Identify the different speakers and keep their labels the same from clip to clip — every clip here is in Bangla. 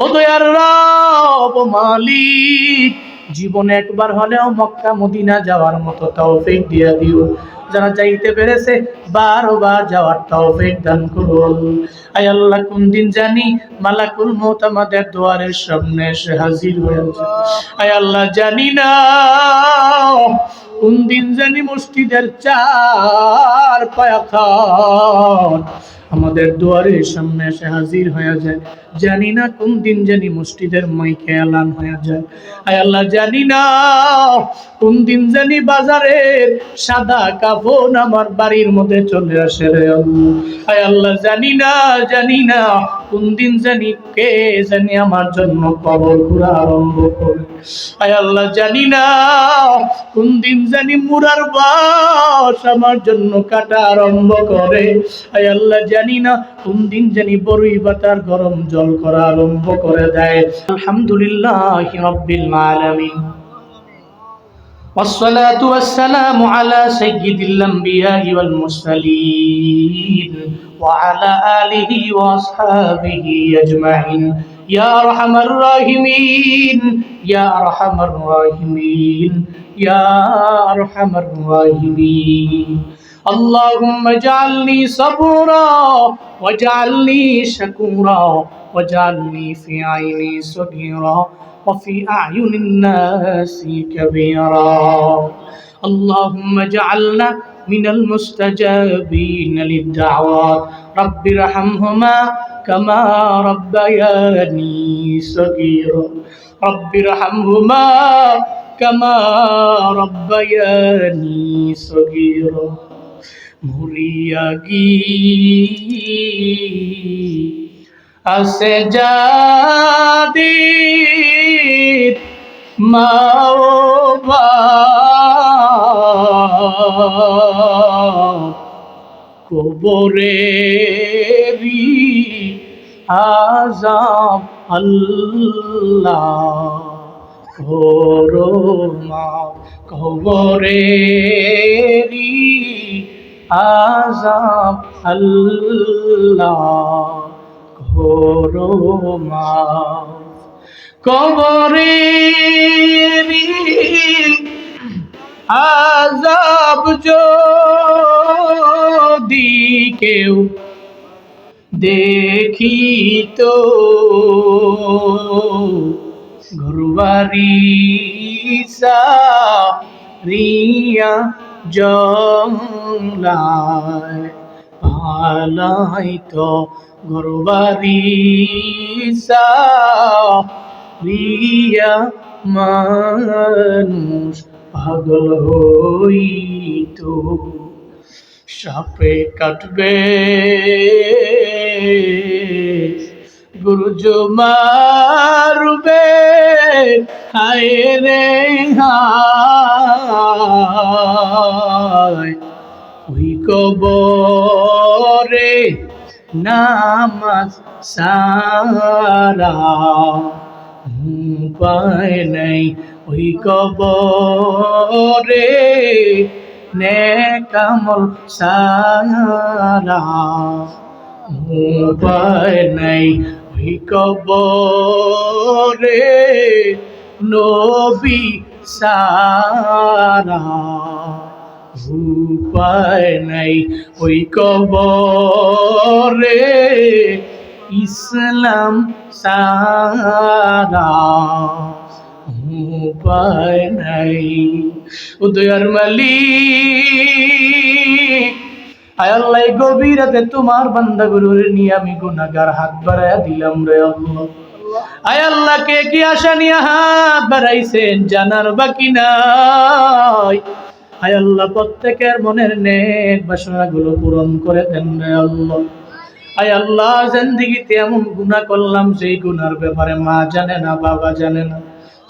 Speaker 1: ও দয়ার রব মালিক, জীবনে একবার হলেও মক্কা মদিনা যাওয়ার মতো তৌফিক দিয়ে দিও। যারা যাইতে পেরেছে বারবার যাওয়ার তৌফিক দান করুন। আয় আল্লাহ, কোন দিন জানি মালাকুল মউত আমাদের দুয়ারের সামনে এসে হাজির হয়েছে। আয় আল্লাহ, জানি না কোন দিন জানি মসজিদের চার পায়াখান আমাদের দুয়ারের সামনে এসে হাজির হয়ে যায়। জানি না কোন দিন জানি মসজিদের মাইকে এলান হয়ে যায়। আয় আল্লাহ, জানি না কোন দিন জানি বাজারের সাদা কাফন আমার বাড়ির মধ্যে চলে আসে রে আল্লাহ। আয় আল্লাহ, জানি না কোন দিন জানি কে জানি আমার জন্য কবর খোঁড়া আরম্ভ করে। আয় আল্লাহ, জানি না কোন দিন জানি মুরার বাস আমার জন্য কাটা আরম্ভ করে। আয় আল্লাহ, জানি না কোন দিন জানি বড়ই বাতার গরম জল করা আরম্ভ করে দেয়। আলহামদুলিল্লাহি রাব্বিল আলামিন, والصلاة والسلام على سيد الأنبياء والمرسلين وعلى آله وأصحابه أجمعين يا أرحم الراحمين يا أرحم الراحمين يا أرحم الراحمين اللهم اجعلني صبورا واجعلني شكورا واجعلني في عيني صغيرا وفي أعين الناس كبيرا اللهم اجعلنا من المستجابين للدعوات رب ارحمهما كما ربياني صغيرا رب ارحمهما كما ربياني صغيرا মুরিয়াগি আসে যাদির মাও কবরেরি আযাব আল্লাহ করোনা কবরেরি আযাব আল্লাহ করোনা কবরেরি আযাব যদি কেউ দেখিত ঘরবাড়ি সারিয়া জংলায় পালাইতো ঘরবাড়ি সারিয়া মানুষ পাগল হইতো সাপে কাটবে গুরুজ মারবে হায় রে হায় ওই কবরে নামাজ সারা উপায় নাই ওই কবরে নেক আমল সারা উপায় নাই ওই কবরে নবী সারা উপায় নাই ওই কবরে ইসলাম সারা উপায় নাই। উদয়ার মালিক, আয় আল্লাহ, গভীর রাতে তোমার বান্দাগুলোর নিয়ে আমি গুনাহগার হাত বাড়ায়া দিলাম রে আল্লাহ। আয় আল্লাহ, কে কি আশা নিয়ে হাত বাড়াইছেন জানার বাকি নাই। আয় আল্লাহ, প্রত্যেকের মনের নেক বাসনাগুলো পূরণ করে দেন রে আল্লাহ। আয় আল্লাহ, জিন্দেগিতে এমন গুনাহ করলাম সেই গুনার ব্যাপারে মা জানে না, বাবা জানে না,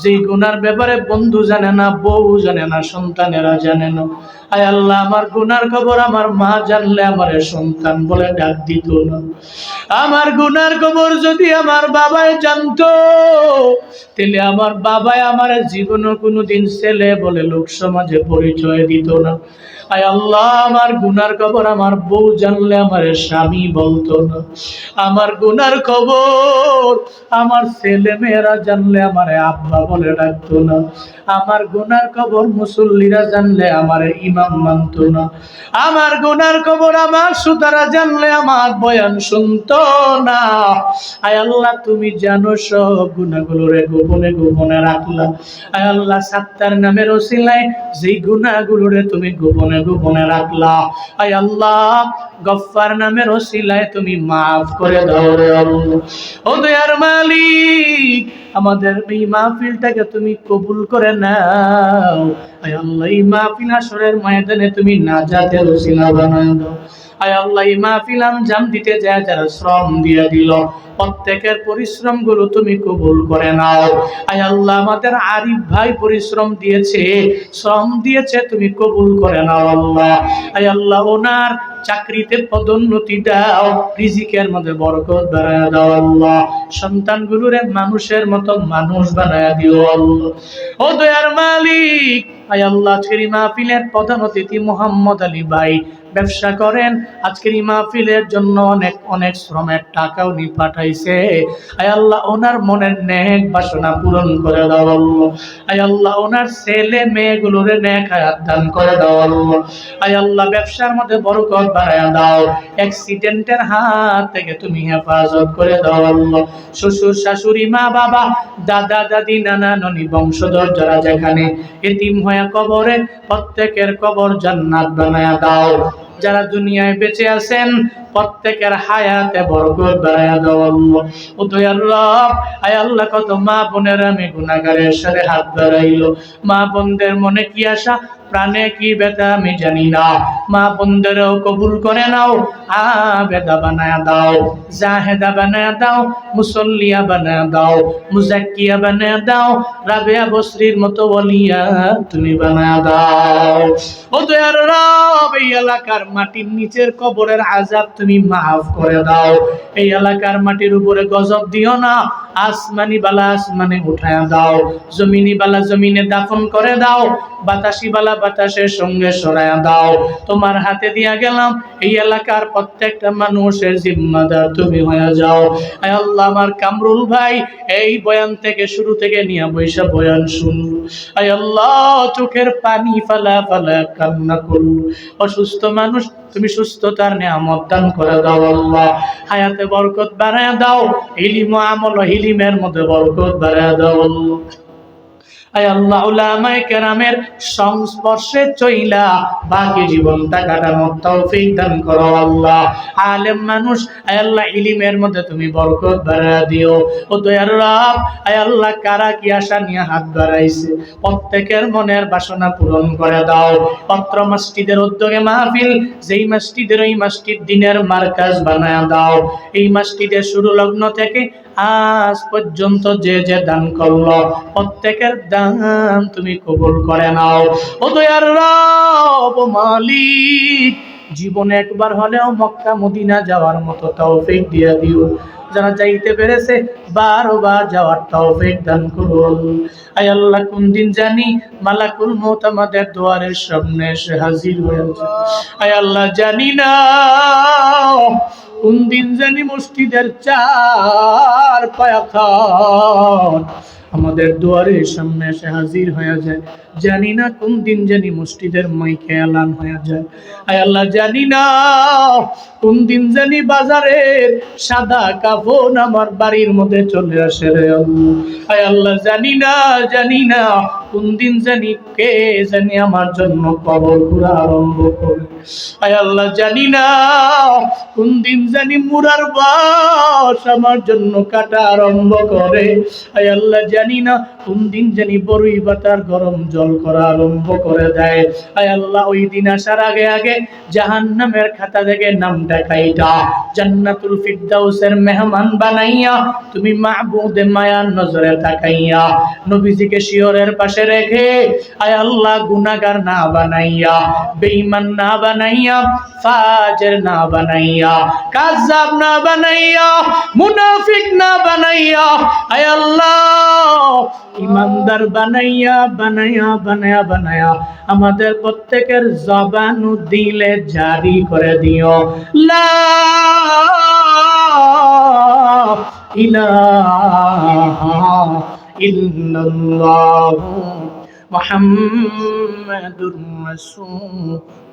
Speaker 1: যেই গুনার ব্যাপারে বন্ধু জানে না, বউ জানে না, সন্তানেরা জানে না। আয় আল্লাহ, আমার গুনার খবর আমার মা জানলে আমারে সন্তান বলে ডাক দিত না। আমার গুনার খবর যদি আমার বাবাই জানতো, তাহলে আমার বাবাই আমার জীবনে কোনোদিন ছেলে বলে লোক সমাজে পরিচয় দিত না। আয় আল্লাহ, আমার গুনার খবর আমার বউ জানলে আমার স্বামী বলতো না। আমার গুনার খবর আমার ছেলে মেয়েরা জানলে আমার আব্বা বলে ডাকতো না। আমার গুনার খবর মুসল্লিরা জানলে আমার ইমাম মানতো না। আমার গুনার খবর আমার সুতারা জানলে আমার বয়ান শুনতো না। আয় আল্লাহ, তুমি জানো সব গুনাহগুলোরে গোপনে গোপনে রাখলা। আয় আল্লাহ, সাত্তার নামের ওসিলায় যেই গুনাহগুলোরে তুমি গোপনে গোপনে রাখলা, আয় আল্লাহ গফফার নামের ওসিলায় তুমি মাফ করে দাও রে আল্লাহ। ও দয়ার মালিক, আমাদের এই মাহফিলটাকে তুমি কবুল করে নাও। আয় আল্লাহ, এই মাহফিল হাসরের ময়দানে তুমি নাজাতের ওসিলা বানায় দাও। আয় আল্লাহ, এই মাহফিল আঞ্জাম দিতে যায় যারা শ্রম দিয়ে দিল, প্রত্যেকের পরিশ্রম গুলো তুমি কবুল করে নাও। আয় আল্লাহ, আমাদের আরিফ ভাই পরিশ্রম দিয়েছে, শ্রম দিয়েছে, তুমি কবুল করে নাও আল্লাহ। আয় আল্লাহ, ওনার চাকরিতে পদোন্নতি দাও, রিজিকের মধ্যে বরকত বাড়ায় দাও আল্লাহ। সন্তানগুলোরে মানুষের মতো মানুষ বানায় দিও আল্লাহ। ও দয়ার মালিক, আয় আল্লাহ, আজকের এই মাহফিলের প্রধান অতিথি মোহাম্মদ আলী ভাই ব্যবসা করেন, আজকের এই মাহফিলের জন্য অনেক অনেক শ্রমের টাকা উনি পাঠাইছে। আয় আল্লাহ, ওনার মনের নেক বাসনা পূরণ করে দাও আল্লাহ। আয় আল্লাহ, ওনার ছেলে মেয়েগুলোরে নেক হায়াত দান করে দাও আল্লাহ। আয় আল্লাহ, ব্যবসার মধ্যে বরকত বাড়ায়া দাও, অ্যাক্সিডেন্টের হাত থেকে তুমি হেফাজত করে দাও আল্লাহ। শ্বশুর শাশুড়ি, মা বাবা, দাদা দাদি, নানা নানি, বংশধর যারা যেখানে এতিম হয়ে কবরে, প্রত্যেকের কবর জান্নাত বানায়া দাও। যারা দুনিয়ায় বেঁচে আছেন প্রত্যেকের হায়াতে বরকত বাড়ায়া দাও আল্লাহ। ও দয়ার রব, আয় আল্লাহ, কত মা বোনের আমি গুনাহগারের সাথে হাত বাড়াইলো, মা বোনদের মনে কি আশা, প্রাণে কি ব্যথা আমি জানি না, মা বোনদেরও কবুল করে নাও, আবেদা বানায়া দাও, জাহেদা বানায়া দাও, মুসল্লিয়া বানায়া দাও, মুজাক্কিয়া বানায়া দাও, রাবেয়া বসরির মতো ওলিয়া তুমি বানায়া দাও। ও দয়ার রব, এই এলাকার মাটির নিচের কবরের আযাব তুমি মাফ করে দাও। এই এলাকার মাটির উপরে গজব দিও না, আসমানি বালা আসমানে উঠায়া দাও, জমিনি বালা জমিনে দাফন করে দাও, বাতাসি বালা বাতাসের সঙ্গে সরায়া দাও। তোমার হাতে দিয়া গেলাম, এই এলাকার প্রত্যেকটা মানুষের জিম্মাদার তুমি হয়ে যাও। আয় আল্লাহ, আমার কামরুল ভাই এই বয়ান থেকে শুরু থেকে নিয়ে বৈশা বয়ান শুনল, আয় আল্লাহ চোখের পানি ফালা ফালা কান্না করল। অসুস্থ মানুষ তুমি সুস্থতার নিয়ামত দান করে দাও আল্লাহ। হায়াতে বরকত বাড়ায়া দাও, ইলম ও আমল ইলমের মধ্যে বরকত বাড়ায়া দাও আল্লাহ। আয় আল্লাহ, উলামায়ে কেরামের সংস্পর্শে চইলা বাকি জীবনটা কাটানোর তৌফিক দান করো আল্লাহ। আলেম মানুষ, আয় আল্লাহ, ইলমের মধ্যে তুমি বরকত বাড়ায়া দিও। ও দয়ার রব, আয় আল্লাহ, কারা কি আশা নিয়ে হাত বাড়াইছে প্রত্যেকের মনের বাসনা পূরণ করে দাও। পত্র মসজিদের উদ্যোগে মাহফিল, যেই মসজিদের ওই মসজিদ দিনের মার্কাজ বানায়া দাও। এই মসজিদের শুরু লগ্ন থেকে আজ পর্যন্ত যে যে দান করলো প্রত্যেকের দান তুমি কবুল করে নাও। ও দয়ার রব মালিক, জীবনে একবার হলেও মক্কা মদিনা যাওয়ার মতো তৌফিক দিয়ে দিও। যারা যাইতে পেরেছে বারবার যাওয়ার তৌফিক দান করুন। আয় আল্লাহ, কোন দিন জানি মালাকুল মউত আমাদের দুয়ারের সামনে এসে হাজির হয়েছে। আয় আল্লাহ, জানি না কোন দিন জানি মসজিদের চার পায়াখান আমাদের দুয়ারের সামনে এসে হাজির হয়ে যায়। জানি না কোন দিন জানি মসজিদের মাইকে এলান হয়ে যায়। আয় আল্লাহ, জানি না কোন দিন জানি বাজারের সাদা কাফন আমার বাড়ির মধ্যে চলে আসে রে আল্লাহ। আয় আল্লাহ, জানি না কোন দিন জানি কে জানি আমার জন্য কবর ঘোরা আরম্ভ করে। আয় আল্লাহ, জানি না কোন দিন জানি মুরার বাস আমার জন্য কাটা আরম্ভ করে। আয় আল্লাহ, জানি না কোন দিন জানি বড়ই বাতার গরম জল করা আরম্ভ করে দেয়। আয় আল্লাহ, ওই দিন আসার আগে আগে জাহান্নামের খাতা থেকে নামটা কাইটা জান্নাতুল ফিরদাউসের মেহমান বানাইয়া তুমি মাহবুবে মায়ার নজরে তাকাইয়া নবীজিকে শিয়রের পাশে রেখে আয় আল্লাহ গুনাহগার না বানাইয়া, বেঈমান না বানাইয়া, ফাজির না বানাইয়া, কাযযাব না বানাইয়া, মুনাফিক না বানাইয়া আয় আল্লাহ ইমানদার বানাইয়া বানাইয়া বানাইয়া বানাইয়া আমাদের প্রত্যেকের জবান ও দিলে জারি করে দিও লা ইলাহা ইল্লাল্লাহ মুহাম্মাদুর রাসূলুল্লাহ।